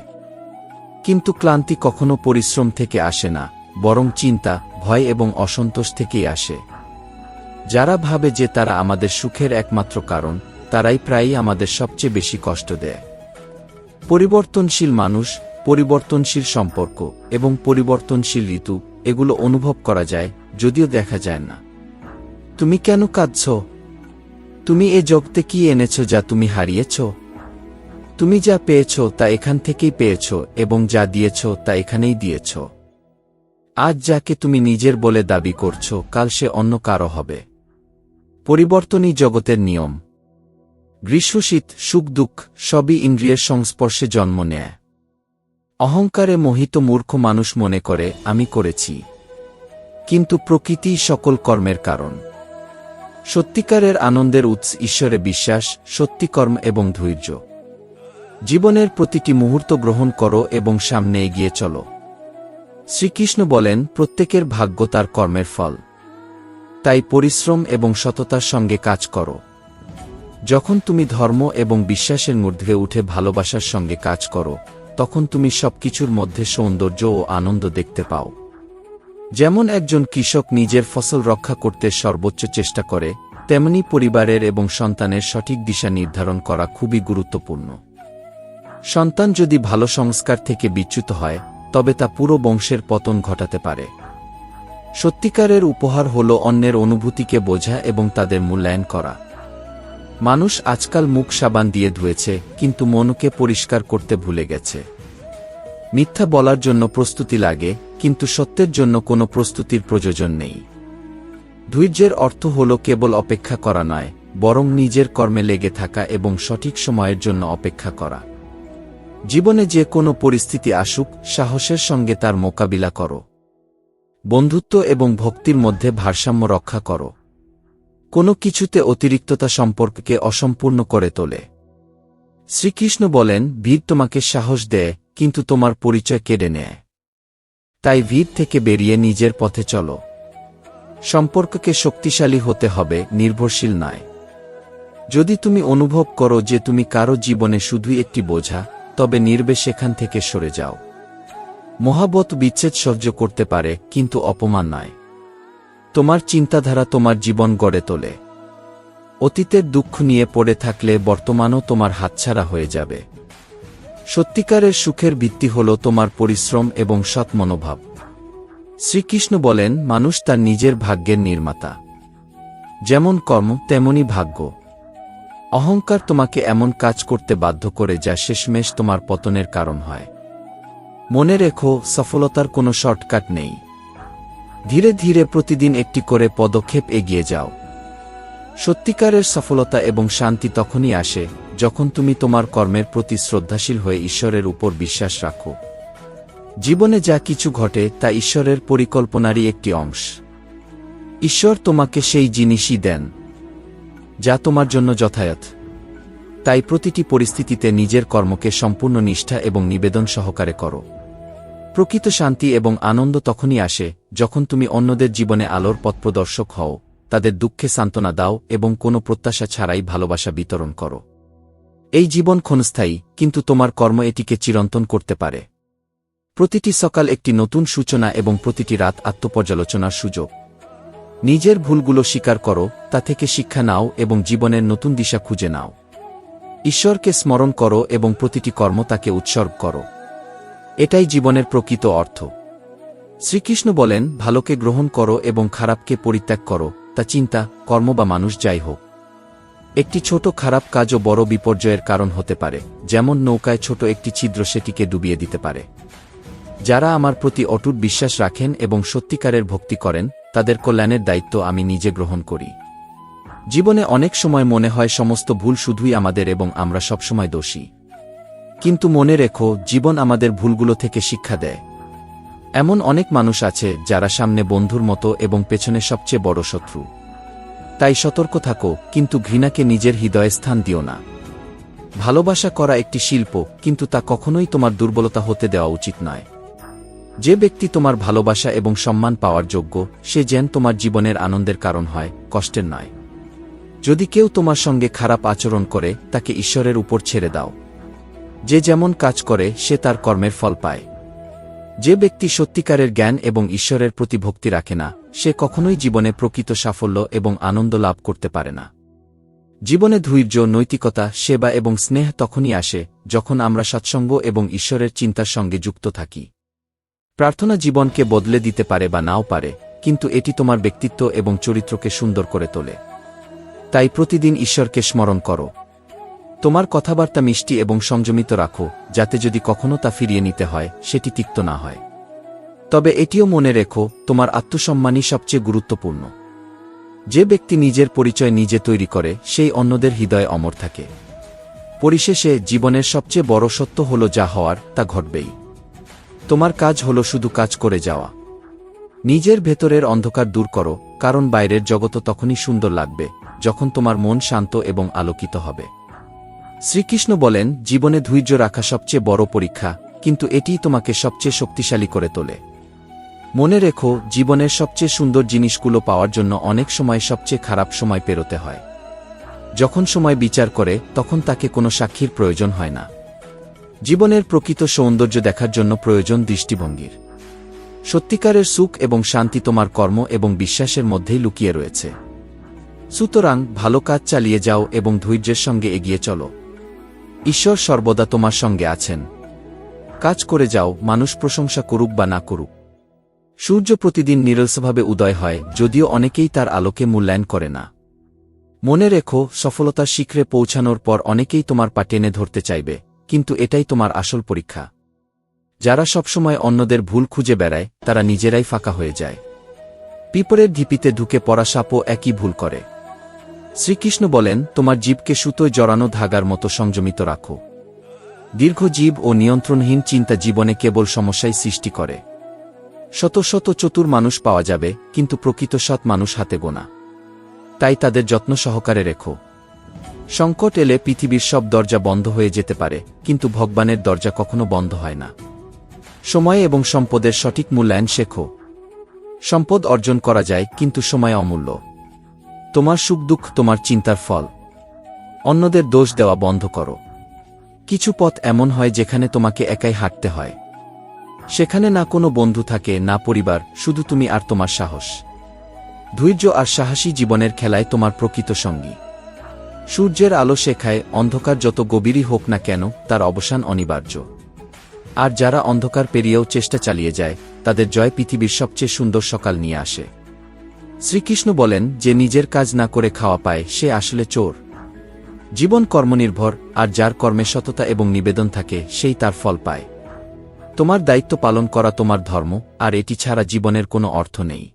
কিন্তু ক্লান্তি কখনো পরিশ্রম থেকে আসে না, বরং চিন্তা, ভয় এবং অসন্তোষ থেকেই আসে। যারা ভাবে যে তারা আমাদের সুখের একমাত্র কারণ, তারাই প্রায়ই আমাদের সবচেয়ে বেশি কষ্ট দেয়। পরিবর্তনশীল মানুষ, পরিবর্তনশীল সম্পর্ক এবং পরিবর্তনশীল ঋতু, এগুলো অনুভব করা যায়, যদিও দেখা যায় না। তুমি কেন কাঁদছ? তুমি এ জগতে কি এনেছ যা তুমি হারিয়েছ? তুমি যা পেয়েছ তা এখান থেকেই পেয়েছ এবং যা দিয়েছ তা এখানেই দিয়েছ। আজ যাকে তুমি নিজের বলে দাবি করছ, কাল সে অন্য কারো হবে। পরিবর্তনই জগতের নিয়ম। গ্রীষ্ম শীত, সুখ দুঃখ সবই ইন্দ্রিয়ের সংস্পর্শে জন্ম নেয়। অহংকারে মোহিত মূর্খ মানুষ মনে করে, আমি করেছি। কিন্তু প্রকৃতিই সকল কর্মের কারণ। সত্যিকারের আনন্দের উৎস ঈশ্বরে বিশ্বাস, সত্যিকর্ম এবং ধৈর্য। জীবনের প্রতিটি মুহূর্ত গ্রহণ করো এবং সামনে এগিয়ে চলো। শ্রীকৃষ্ণ বলেন, প্রত্যেকের ভাগ্য তার কর্মের ফল। তাই পরিশ্রম এবং সততার সঙ্গে কাজ করো। যখন তুমি ধর্ম এবং বিশ্বাসের ঊর্ধ্বে উঠে ভালোবাসার সঙ্গে কাজ করো, তখন তুমি সবকিছুর মধ্যে সৌন্দর্য ও আনন্দ দেখতে পাও। যেমন একজন কৃষক নিজের ফসল রক্ষা করতে সর্বোচ্চ চেষ্টা করে, তেমনি পরিবারের এবং সন্তানের সঠিক দিশা নির্ধারণ করা খুবই গুরুত্বপূর্ণ। সন্তান যদি ভালো সংস্কার থেকে বিচ্যুত হয়, তবে তা পুরো বংশের পতন ঘটাতে পারে। সত্যিকারের উপহার হল অন্যের অনুভূতিকে বোঝা এবং তাদের মূল্যায়ন করা। মানুষ আজকাল মুখ সাবান দিয়ে ধুয়েছে, কিন্তু মনকে পরিষ্কার করতে ভুলে গেছে। মিথ্যা বলার জন্য প্রস্তুতি লাগে, কিন্তু সত্যের জন্য কোনো প্রস্তুতির প্রয়োজন নেই। ধৈর্যের অর্থ হল কেবল অপেক্ষা করা নয়, বরং নিজের কর্মে লেগে থাকা এবং সঠিক সময়ের জন্য অপেক্ষা করা। জীবনে যে কোনো পরিস্থিতি আসুক, সাহসের সঙ্গে তার মোকাবিলা করো। বন্ধুত্ব এবং ভক্তির মধ্যে ভারসাম্য রক্ষা করো। কোনো কিছুতে অতিরিক্ততা সম্পর্ককে অসম্পূর্ণ করে তোলে। শ্রীকৃষ্ণ বলেন, ভিড় তোমাকে সাহস দেয়, কিন্তু তোমার পরিচয় কেড়ে নেয়। তাই ভিড় থেকে বেরিয়ে নিজের পথে চলো। সম্পর্ককে শক্তিশালী হতে হবে, নির্ভরশীল নয়। যদি তুমি অনুভব করো যে তুমি কারো জীবনে শুধুই একটি বোঝা, তবে নির্বে সেখান থেকে সরে যাও। মহাবত বিচ্ছেদ সহ্য করতে পারে, কিন্তু অপমান নয়। তোমার চিন্তাধারা তোমার জীবন গড়ে তোলে। অতীতের দুঃখ নিয়ে পড়ে থাকলে বর্তমানও তোমার হাতছাড়া হয়ে যাবে। সত্যিকারের সুখের ভিত্তি হল তোমার পরিশ্রম এবং সৎ মনোভাব। শ্রীকৃষ্ণ বলেন, মানুষ তার নিজের ভাগ্যের নির্মাতা। যেমন কর্ম, তেমনি ভাগ্য। অহংকার তোমাকে এমন কাজ করতে বাধ্য করে যা শেষমেশ তোমার পতনের কারণ হয়। মনে রেখো, সফলতার কোনো শর্টকাট নেই। ধীরে ধীরে প্রতিদিন একটি করে পদক্ষেপ এগিয়ে যাও। সত্যিকারের সফলতা এবং শান্তি তখনই আসে যখন তুমি তোমার কর্মের প্রতি শ্রদ্ধাশীল হয়ে ঈশ্বরের উপর বিশ্বাস রাখো। জীবনে যা কিছু ঘটে তা ঈশ্বরের পরিকল্পনারই একটি অংশ। ঈশ্বর তোমাকে সেই জিনিসই দেন যা তোমার জন্য যথাযথ। তাই প্রতিটি পরিস্থিতিতে নিজের কর্মকে সম্পূর্ণ নিষ্ঠা এবং নিবেদন সহকারে করো। প্রকৃত শান্তি এবং আনন্দ তখনই আসে যখন তুমি অন্যদের জীবনে আলোর পথপ্রদর্শক হও, তাদের দুঃখে সান্ত্বনা দাও এবং কোনো প্রত্যাশা ছাড়াই ভালোবাসা বিতরণ করো। এই জীবন ক্ষণস্থায়ী, কিন্তু তোমার কর্ম এটিকে চিরন্তন করতে পারে। প্রতিটি সকাল একটি নতুন সূচনা এবং প্রতিটি রাত আত্মপর্যালোচনার সুযোগ। নিজের ভুলগুলো স্বীকার করো, তা থেকে শিক্ষা নাও এবং জীবনের নতুন দিশা খুঁজে নাও। ঈশ্বরকে স্মরণ করো এবং প্রতিটি কর্ম তাকে উৎসর্গ করো। এটাই জীবনের প্রকৃত অর্থ। শ্রীকৃষ্ণ বলেন, ভালোকে গ্রহণ করো এবং খারাপকে পরিত্যাগ করো, তা চিন্তা, কর্ম বা মানুষ যাই হোক। একটি ছোট খারাপ কাজও বড় বিপর্যয়ের কারণ হতে পারে, যেমন নৌকায় ছোট একটি ছিদ্র সেটিকে ডুবিয়ে দিতে পারে। যারা আমার প্রতি অটুট বিশ্বাস রাখেন এবং সত্যিকারের ভক্তি করেন, তাদের কল্যাণের দায়িত্ব আমি নিজে গ্রহণ করি। জীবনে অনেক সময় মনে হয় সমস্ত ভুল শুধুই আমাদের এবং আমরা সবসময় দোষী। কিন্তু মনে রেখো, জীবন আমাদের ভুলগুলো থেকে শিক্ষা দেয়। এমন অনেক মানুষ আছে যারা সামনে বন্ধুর মতো এবং পেছনে সবচেয়ে বড় শত্রু। তাই সতর্ক থাকো, কিন্তু ঘৃণাকে নিজের হৃদয়ে স্থান দিও না। ভালোবাসা করা একটি শিল্প, কিন্তু তা কখনোই তোমার দুর্বলতা হতে দেওয়া উচিত নয়। যে ব্যক্তি তোমার ভালোবাসা এবং সম্মান পাওয়ার যোগ্য, সে যেন তোমার জীবনের আনন্দের কারণ হয়, কষ্টের নয়। যদি কেউ তোমার সঙ্গে খারাপ আচরণ করে, তাকে ঈশ্বরের উপর ছেড়ে দাও। যে যেমন কাজ করে সে তার কর্মের ফল পায়। যে ব্যক্তি সত্যিকারের জ্ঞান এবং ঈশ্বরের প্রতি ভক্তি রাখে না, সে কখনোই জীবনে প্রকৃত সাফল্য এবং আনন্দ লাভ করতে পারে না। জীবনে ধৈর্য, নৈতিকতা, সেবা এবং স্নেহ তখনই আসে যখন আমরা সৎসঙ্গ এবং ঈশ্বরের চিন্তার সঙ্গে যুক্ত থাকি। প্রার্থনা জীবনকে বদলে দিতে পারে বা নাও পারে, কিন্তু এটি তোমার ব্যক্তিত্ব এবং চরিত্রকে সুন্দর করে তোলে। তাই প্রতিদিন ঈশ্বরকে স্মরণ করো। তোমার কথাবার্তা মিষ্টি এবং সংযমিত রাখো, যাতে যদি কখনো তা ফিরিয়ে নিতে হয়, সেটি তিক্ত না হয়। তবে এটিও মনে রেখো, তোমার আত্মসম্মানই সবচেয়ে গুরুত্বপূর্ণ। যে ব্যক্তি নিজের পরিচয় নিজে তৈরি করে, সেই অন্যদের হৃদয়ে অমর থাকে। পরিশেষে জীবনের সবচেয়ে বড় সত্য হল, যা হওয়ার তা ঘটবেই। তোমার কাজ হল শুধু কাজ করে যাওয়া। নিজের ভেতরের অন্ধকার দূর করো, কারণ বাইরের জগৎ তখনই সুন্দর লাগবে যখন তোমার মন শান্ত এবং আলোকিত হবে। শ্রীকৃষ্ণ বলেন, জীবনে ধৈর্য রাখা সবচেয়ে বড় পরীক্ষা, কিন্তু এটিই তোমাকে সবচেয়ে শক্তিশালী করে তোলে। মনে রেখো, জীবনের সবচেয়ে সুন্দর জিনিসগুলো পাওয়ার জন্য অনেক সময় সবচেয়ে খারাপ সময় পেরোতে হয়। যখন সময় বিচার করে, তখন তাকে কোনো সাক্ষীর প্রয়োজন হয় না। জীবনের প্রকৃত সৌন্দর্য দেখার জন্য প্রয়োজন দৃষ্টিভঙ্গির। সত্যিকারের সুখ এবং শান্তি তোমার কর্ম এবং বিশ্বাসের মধ্যেই লুকিয়ে রয়েছে। সুতরাং ভালো কাজ চালিয়ে যাও এবং ধৈর্যের সঙ্গে এগিয়ে চলো। ঈশ্বর সর্বদা তোমার সঙ্গে আছেন। কাজ করে যাও, মানুষ প্রশংসা করুক বা না করুক। সূর্য প্রতিদিন নিরলসভাবে উদয় হয়, যদিও অনেকেই তার আলোকে মূল্যায়ন করে না। মনে রেখো, সফলতার শিখরে পৌঁছানোর পর অনেকেই তোমার পা টেনে ধরতে চাইবে, কিন্তু এটাই তোমার আসল পরীক্ষা। যারা সবসময় অন্যদের ভুল খুঁজে বেড়ায় তারা নিজেরাই ফাঁকা হয়ে যায়। পিঁপড়ের ঢিপিতে ঢুকে পড়া সাপও একই ভুল করে। শ্রীকৃষ্ণ বলেন, তোমার জীবকে সুতোয় জড়ানো ধাগার মতো সংযমিত রাখো। দীর্ঘ জীব ও নিয়ন্ত্রণহীন চিন্তা জীবনে কেবল সমস্যাই সৃষ্টি করে। শত শত চতুর মানুষ পাওয়া যাবে, কিন্তু প্রকৃত সৎ মানুষ হাতে গোনা। তাই তাদের যত্ন সহকারে রেখো। সংকট এলে পৃথিবীর সব দরজা বন্ধ হয়ে যেতে পারে, কিন্তু ভগবানের দরজা কখনো বন্ধ হয় না। সময় এবং সম্পদের সঠিক মূল্যায়ন শেখো। সম্পদ অর্জন করা যায়, কিন্তু সময় অমূল্য। তোমার সুখ দুঃখ তোমার চিন্তার ফল। অন্যদের দোষ দেওয়া বন্ধ করো। কিছু পথ এমন হয় যেখানে তোমাকে একাই হাঁটতে হয়। সেখানে না কোনো বন্ধু থাকে, না পরিবার, শুধু তুমি আর তোমার সাহস। ধৈর্য আর সাহসী জীবনের খেলায় তোমার প্রকৃত সঙ্গী। সূর্যের আলো শেখায়, অন্ধকার যত গভীরই হোক না কেন তার অবসান অনিবার্য। আর যারা অন্ধকার পেরিয়েও চেষ্টা চালিয়ে যায়, তাদের জয় পৃথিবীর সবচেয়ে সুন্দর সকাল নিয়ে আসে। শ্রীকৃষ্ণ বলেন, যে নিজের কাজ না করে খাওয়া পায় সে আসলে চোর। জীবন কর্মনির্ভর, আর যার কর্মে সততা এবং নিবেদন থাকে সেই তার ফল পায়। তোমার দায়িত্ব পালন করা তোমার ধর্ম, আর এটি ছাড়া জীবনের কোনো অর্থ নেই।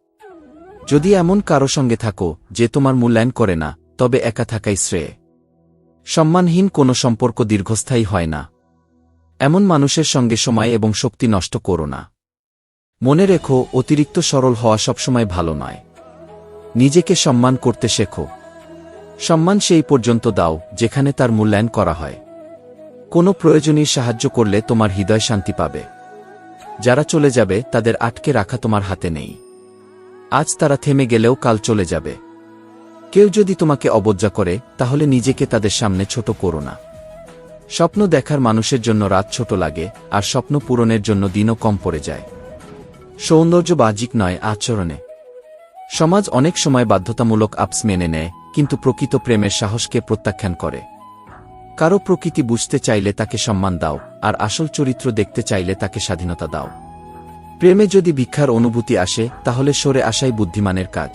যদি এমন কারো সঙ্গে থাকো যে তোমার মূল্যায়ন করে না, তবে একা থাকাই শ্রেয়। সম্মানহীন কোনো সম্পর্ক দীর্ঘস্থায়ী হয় না। এমন মানুষের সঙ্গে সময় এবং শক্তি নষ্ট করো না। মনে রেখো, অতিরিক্ত সরল হওয়া সবসময় ভালো নয়। নিজেকে সম্মান করতে শেখো। সম্মান সেই পর্যন্ত দাও যেখানে তার মূল্যায়ন করা হয়। কোনো প্রয়োজনীয় সাহায্য করলে তোমার হৃদয় শান্তি পাবে। যারা চলে যাবে তাদের আটকে রাখা তোমার হাতে নেই। আজ তারা থেমে গেলেও কাল চলে যাবে। কেউ যদি তোমাকে অবজ্ঞা করে, তাহলে নিজেকে তাদের সামনে ছোট করো না। স্বপ্ন দেখার মানুষের জন্য রাত ছোট লাগে, আর স্বপ্ন পূরণের জন্য দিনও কম পড়ে যায়। সৌন্দর্য বাহ্যিক নয়, আচরণে। সমাজ অনেক সময় বাধ্যতামূলক আপস মেনে নেয়, কিন্তু প্রকৃত প্রেমের সাহসকে প্রত্যাখ্যান করে। কারো প্রকৃতি বুঝতে চাইলে তাকে সম্মান দাও, আর আসল চরিত্র দেখতে চাইলে তাকে স্বাধীনতা দাও। প্রেমে যদি ভিক্ষার অনুভূতি আসে, তাহলে সরে আসাই বুদ্ধিমানের কাজ।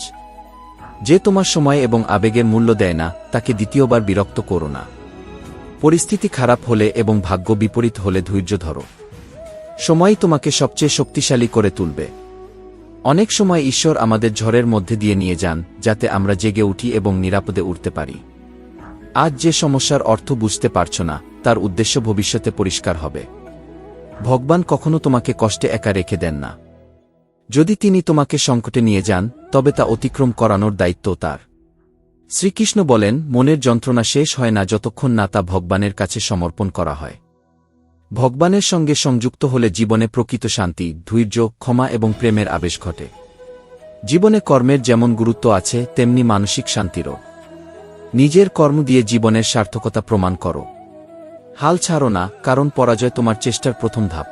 যে তোমার সময় এবং আবেগের মূল্য দেয় না, তাকে দ্বিতীয়বার বিরক্ত করো না। পরিস্থিতি খারাপ হলে এবং ভাগ্য বিপরীত হলে ধৈর্য ধরো। সময়ই তোমাকে সবচেয়ে শক্তিশালী করে তুলবে। অনেক সময় ঈশ্বর আমাদের ঝড়ের মধ্যে দিয়ে নিয়ে যান, যাতে আমরা জেগে উঠি এবং নিরাপদে উঠতে পারি। আজ যে সমস্যার অর্থ বুঝতে পারছ না, তার উদ্দেশ্য ভবিষ্যতে পরিষ্কার হবে। ভগবান কখনো তোমাকে কষ্টে একা রেখে দেন না। যদি তিনি তোমাকে সংকটে নিয়ে যান, তবে তা অতিক্রম করানোর দায়িত্ব তার। শ্রীকৃষ্ণ বলেন, মনের যন্ত্রণা শেষ হয় না যতক্ষণ না তা ভগবানের কাছে সমর্পণ করা হয়। ভগবানের সঙ্গে সংযুক্ত হলে জীবনে প্রকৃত শান্তি, ধৈর্য, ক্ষমা এবং প্রেমের আবেশ ঘটে। জীবনে কর্মের যেমন গুরুত্ব আছে, তেমনি মানসিক শান্তিরও। নিজের কর্ম দিয়ে জীবনের সার্থকতা প্রমাণ করো। হাল ছাড়ো না, কারণ পরাজয় তোমার চেষ্টার প্রথম ধাপ।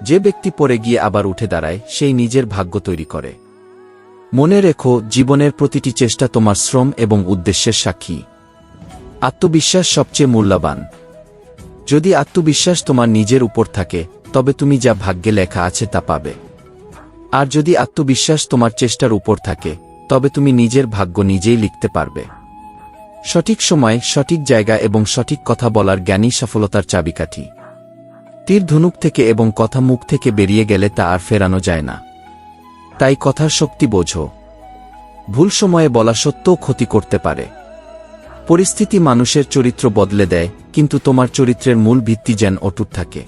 যে ব্যক্তি পড়ে গিয়ে আবার উঠে দাঁড়ায়, সেই নিজের ভাগ্য তৈরি করে। মনে রেখো, জীবনের প্রতিটি চেষ্টা তোমার শ্রম এবং উদ্দেশ্যের সাক্ষী। আত্মবিশ্বাস সবচেয়ে মূল্যবান। যদি আত্মবিশ্বাস তোমার নিজের উপর থাকে, তবে তুমি যা ভাগ্যে লেখা আছে তা পাবে। আর যদি আত্মবিশ্বাস তোমার চেষ্টার উপর থাকে, তবে তুমি নিজের ভাগ্য নিজেই লিখতে পারবে। সঠিক সময়, সঠিক জায়গা এবং সঠিক কথা বলার জ্ঞানই সফলতার চাবিকাঠি। তীর ধনুক থেকে এবং কথা মুখ থেকে বেরিয়ে গেলে তা আর ফেরানো যায় না। তাই কথার শক্তি বোঝো। ভুল সময়ে বলা সত্যও ক্ষতি করতে পারে। পরিস্থিতি মানুষের চরিত্র বদলে দেয়, কিন্তু তোমার চরিত্রের মূল ভিত্তি যেন অটুট থাকে।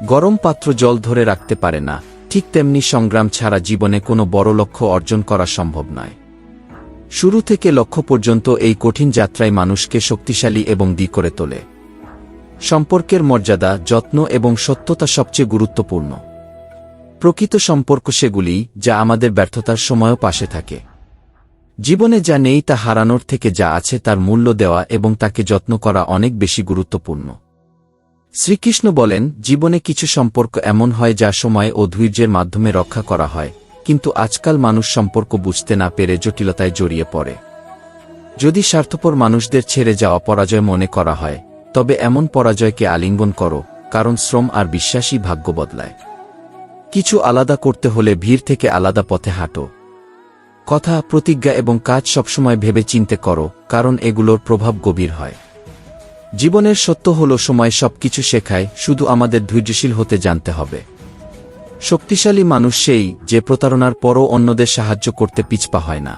গরম পাত্র জল ধরে রাখতে পারে না, ঠিক তেমনি সংগ্রাম ছাড়া জীবনে কোনো বড় লক্ষ্য অর্জন করা সম্ভব নয়। শুরু থেকে লক্ষ্য পর্যন্ত এই কঠিন যাত্রায় মানুষকে শক্তিশালী এবং দৃঢ় করে তোলে। সম্পর্কের মর্যাদা, যত্ন এবং সত্যতা সবচেয়ে গুরুত্বপূর্ণ। প্রকৃত সম্পর্ক সেগুলি যা আমাদের ব্যর্থতার সময়ও পাশে থাকে। জীবনে যা নেই তা হারানোর থেকে যা আছে তার মূল্য দেওয়া এবং তাকে যত্ন করা অনেক বেশি গুরুত্বপূর্ণ। শ্রীকৃষ্ণ বলেন, জীবনে কিছু সম্পর্ক এমন হয় যা সময় ও ধৈর্যের মাধ্যমে রক্ষা করা হয়, কিন্তু আজকাল মানুষ সম্পর্ক বুঝতে না পেরে জটিলতায় জড়িয়ে পড়ে। যদি স্বার্থপর মানুষদের ছেড়ে যাওয়া পরাজয় মনে করা হয়, তবে এমন পরাজয়কে আলিঙ্গন করো, কারণ শ্রম আর বিশ্বাসই ভাগ্য বদলায়। কিছু আলাদা করতে হলে ভিড় থেকে আলাদা পথে হাঁটো। কথা, প্রতিজ্ঞা এবং কাজ সবসময় ভেবে চিন্তে করো, কারণ এগুলোর প্রভাব গভীর হয়। জীবনের সত্য হল সময় সবকিছু শেখায়, শুধু আমাদের ধৈর্যশীল হতে জানতে হবে। শক্তিশালী মানুষ সেই যে প্রতারণার পরও অন্যদের সাহায্য করতে পিছপা হয় না।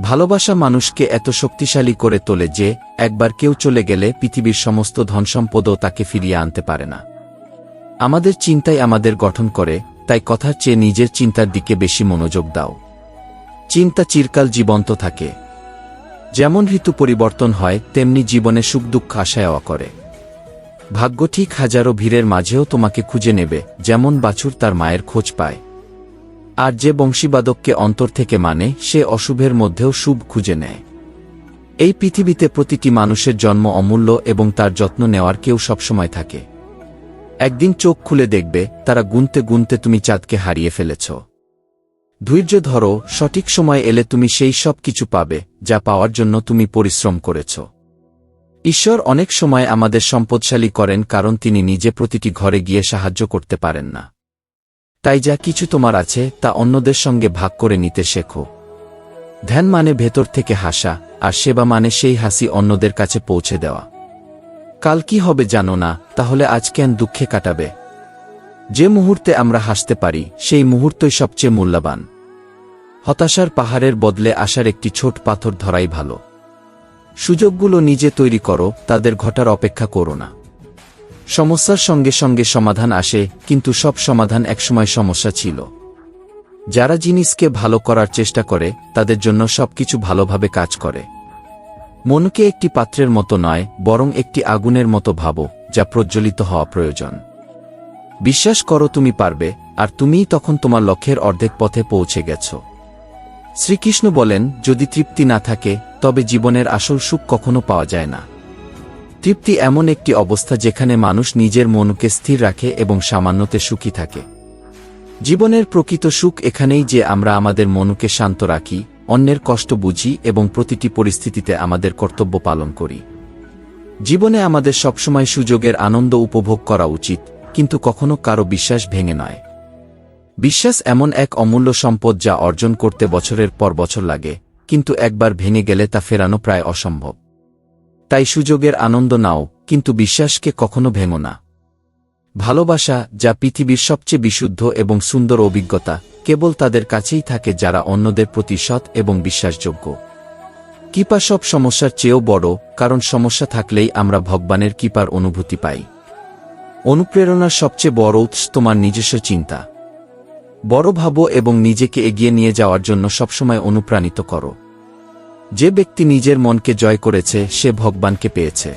ভালোবাসা মানুষকে এত শক্তিশালী করে তোলে যে একবার কেউ চলে গেলে পৃথিবীর সমস্ত ধনসম্পদও তাকে ফিরিয়ে আনতে পারে না। আমাদের চিন্তাই আমাদের গঠন করে, তাই কথার চেয়ে নিজের চিন্তার দিকে বেশি মনোযোগ দাও। চিন্তা চিরকাল জীবন্ত থাকে। যেমন ঋতু পরিবর্তন হয়, তেমনি জীবনে সুখ দুঃখ আশায়াওয়া করে। ভাগ্য ঠিক হাজারো ভিড়ের মাঝেও তোমাকে খুঁজে নেবে, যেমন বাছুর তার মায়ের খোঁজ পায়। আর যে বংশীবাদককে অন্তর থেকে মানে, সে অশুভের মধ্যেও শুভ খুঁজে নেয়। এই পৃথিবীতে প্রতিটি মানুষের জন্ম অমূল্য এবং তার যত্ন নেওয়ার কেউ সবসময় থাকে। একদিন চোখ খুলে দেখবে, তারা গুনতে গুনতে তুমি চাঁদকে হারিয়ে ফেলেছ। ধৈর্য ধরো, সঠিক সময় এলে তুমি সেই সব কিছু পাবে যা পাওয়ার জন্য তুমি পরিশ্রম করেছ। ঈশ্বর অনেক সময় আমাদের সম্পদশালী করেন, কারণ তিনি নিজে প্রতিটি ঘরে গিয়ে সাহায্য করতে পারেন না। তাই যা কিছু তোমার আছে তা অন্যদের সঙ্গে ভাগ করে নিতে শেখো। ধ্যান মানে ভেতর থেকে হাসা, আর সেবা মানে সেই হাসি অন্যদের কাছে পৌঁছে দেওয়া। কাল কি হবে জানো না, তাহলে আজ কেন দুঃখে কাটাবে? যে মুহূর্তে আমরা হাসতে পারি, সেই মুহূর্তই সবচেয়ে মূল্যবান। হতাশার পাহাড়ের বদলে আসার একটি ছোট পাথর ধরাই ভালো। সুযোগগুলো নিজে তৈরি করো, তাদের ঘটার অপেক্ষা করো না। সমস্যার সঙ্গে সঙ্গে সমাধান আসে, কিন্তু সব সমাধান একসময় সমস্যা ছিল। যারা জিনিসকে ভালো করার চেষ্টা করে, তাদের জন্য সবকিছু ভালোভাবে কাজ করে। মনকে একটি পাত্রের মতো নয়, বরং একটি আগুনের মতো ভাবো, যা প্রজ্বলিত হওয়া প্রয়োজন। বিশ্বাস করো তুমি পারবে, আর তুমিই তখন তোমার লক্ষ্যের অর্ধেক পথে পৌঁছে গেছ। শ্রীকৃষ্ণ বলেন, যদি তৃপ্তি না থাকে, তবে জীবনের আসল সুখ কখনো পাওয়া যায় না। তৃপ্তি এমন একটি অবস্থা যেখানে মানুষ নিজের মনকে স্থির রাখে এবং সামান্যতে সুখী থাকে। জীবনের প্রকৃত সুখ এখানেই যে আমরা আমাদের মনকে শান্ত রাখি, অন্যের কষ্ট বুঝি এবং প্রতিটি পরিস্থিতিতে আমাদের কর্তব্য পালন করি। জীবনে আমাদের সবসময় সুযোগের আনন্দ উপভোগ করা উচিত, কিন্তু কখনো কারো বিশ্বাস ভেঙে নয়। বিশ্বাস এমন এক অমূল্য সম্পদ যা অর্জন করতে বছরের পর বছর লাগে, কিন্তু একবার ভেঙে গেলে তা ফেরানো প্রায় অসম্ভব। তাই সুযোগের আনন্দ নাও, কিন্তু বিশ্বাসকে কখনো ভেঙো না। ভালোবাসা, যা পৃথিবীর সবচেয়ে বিশুদ্ধ এবং সুন্দর অভিজ্ঞতা, কেবল তাদের কাছেই থাকে যারা অন্যদের প্রতি সৎ এবং বিশ্বাসযোগ্য। কৃপা সব সমস্যার চেয়েও বড়, কারণ সমস্যা থাকলেই আমরা ভগবানের কৃপার অনুভূতি পাই। অনুপ্রেরণার সবচেয়ে বড় উৎস তোমার নিজস্ব চিন্তা। বড় ভাবো এবং নিজেকে এগিয়ে নিয়ে যাওয়ার জন্য সবসময় অনুপ্রাণিত করো। যে ব্যক্তি নিজের মনকে জয় করেছে, সে ভগবানকে পেয়েছে।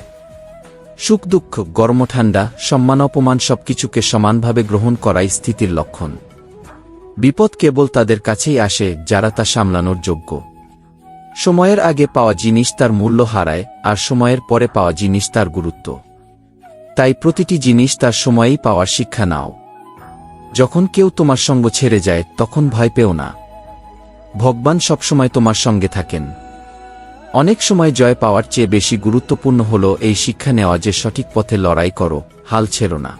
সুখ দুঃখ, গরম ঠান্ডা, সম্মান অপমান সবকিছুকে সমানভাবে গ্রহণ করাই স্থিতির লক্ষণ। বিপদ কেবল তাদের কাছেই আসে যারা তা সামলানোর যোগ্য। সময়ের আগে পাওয়া জিনিস তার মূল্য হারায়, আর সময়ের পরে পাওয়া জিনিস তার গুরুত্ব। তাই প্রতিটি জিনিস তার সময়েই পাওয়ার শিক্ষা নাও। যখন কেউ তোমার সঙ্গ ছেড়ে যায়, তখন ভয় পেও না। ভগবান সবসময় তোমার সঙ্গে থাকেন। অনেক সময় জয় পাওয়ার চেয়ে বেশি গুরুত্বপূর্ণ হল এই শিক্ষা নেওয়া যে সঠিক পথে লড়াই করো, হাল ছেড়ো না।